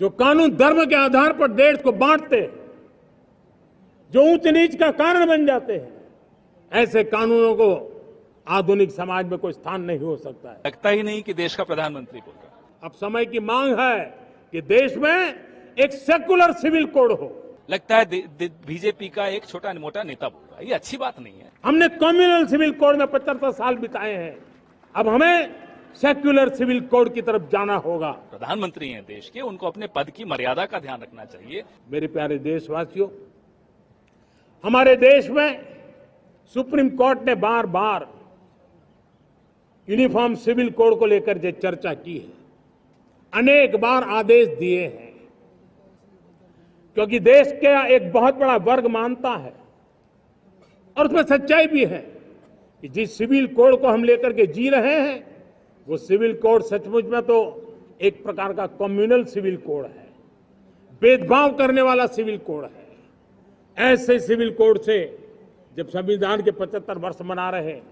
जो कानून धर्म के आधार पर देश को बांटते हैं, जो ऊंच नीच का कारण बन जाते हैं, ऐसे कानूनों को आधुनिक समाज में कोई स्थान नहीं हो सकता है। लगता ही नहीं कि देश का प्रधानमंत्री बोल रहा है। अब समय की मांग है कि देश में एक सेकुलर सिविल कोड हो। लगता है बीजेपी का एक छोटा मोटा नेता बोल रहा है, ये अच्छी बात नहीं है। हमने कम्युनल सिविल कोड में 75 साल बिताए हैं, अब हमें सेक्युलर सिविल कोड की तरफ जाना होगा। प्रधानमंत्री हैं देश के, उनको अपने पद की मर्यादा का ध्यान रखना चाहिए। मेरे प्यारे देशवासियों, हमारे देश में सुप्रीम कोर्ट ने बार बार यूनिफॉर्म सिविल कोड को लेकर जो चर्चा की है, अनेक बार आदेश दिए हैं, क्योंकि देश का एक बहुत बड़ा वर्ग मानता है और उसमें सच्चाई भी है कि जिस सिविल कोड को हम लेकर के जी रहे हैं, वो सिविल कोड सचमुच में तो एक प्रकार का कम्युनल सिविल कोड है, भेदभाव करने वाला सिविल कोड है। ऐसे सिविल कोड से जब संविधान के 75 वर्ष मना रहे हैं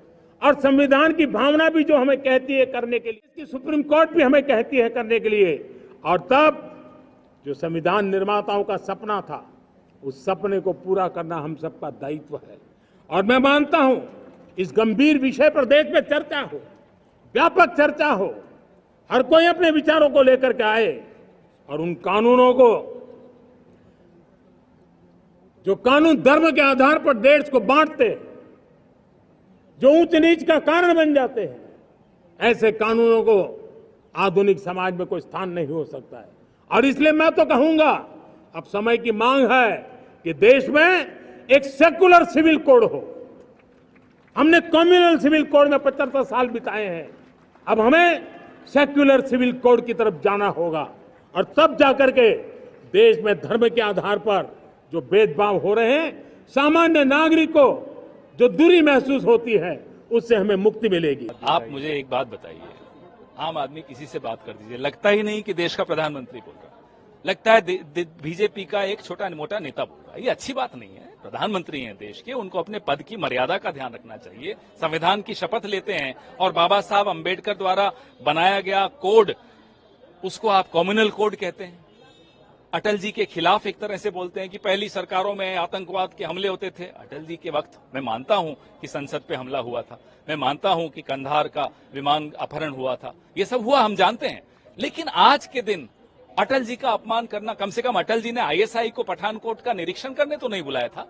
और संविधान की भावना भी जो हमें कहती है करने के लिए, इसकी सुप्रीम कोर्ट भी हमें कहती है करने के लिए, और तब जो संविधान निर्माताओं का सपना था, उस सपने को पूरा करना हम सबका दायित्व है। और मैं मानता हूं इस गंभीर विषय पर देश में चर्चा हो, व्यापक चर्चा हो, हर कोई अपने विचारों को लेकर के आए और उन कानूनों को, जो कानून धर्म के आधार पर देश को बांटते हैं, जो ऊंच नीच का कारण बन जाते हैं, ऐसे कानूनों को आधुनिक समाज में कोई स्थान नहीं हो सकता है। और इसलिए मैं तो कहूंगा अब समय की मांग है कि देश में एक सेकुलर सिविल कोड हो। हमने कम्युनल सिविल कोड में 75 साल बिताए हैं, अब हमें सेक्युलर सिविल कोड की तरफ जाना होगा और तब जाकर के देश में धर्म के आधार पर जो भेदभाव हो रहे हैं, सामान्य नागरिक को जो दूरी महसूस होती है, उससे हमें मुक्ति मिलेगी। आप मुझे एक बात बताइए, आम आदमी किसी से बात कर दीजिए, लगता ही नहीं कि देश का प्रधानमंत्री बोल रहा है। लगता है बीजेपी का एक छोटा मोटा नेता बोल रहा है, ये अच्छी बात नहीं है। प्रधानमंत्री हैं देश के, उनको अपने पद की मर्यादा का ध्यान रखना चाहिए। संविधान की शपथ लेते हैं और बाबा साहब अंबेडकर द्वारा बनाया गया कोड, उसको आप कम्युनल कोड कहते हैं। अटल जी के खिलाफ एक तरह से बोलते हैं कि पहली सरकारों में आतंकवाद के हमले होते थे। अटल जी के वक्त मैं मानता हूं कि संसद पे हमला हुआ था, मैं मानता हूं कि कंधार का विमान अपहरण हुआ था, ये सब हुआ, हम जानते हैं। लेकिन आज के दिन अटल जी का अपमान करना, कम से कम अटल जी ने आईएसआई को पठानकोट का निरीक्षण करने तो नहीं बुलाया था।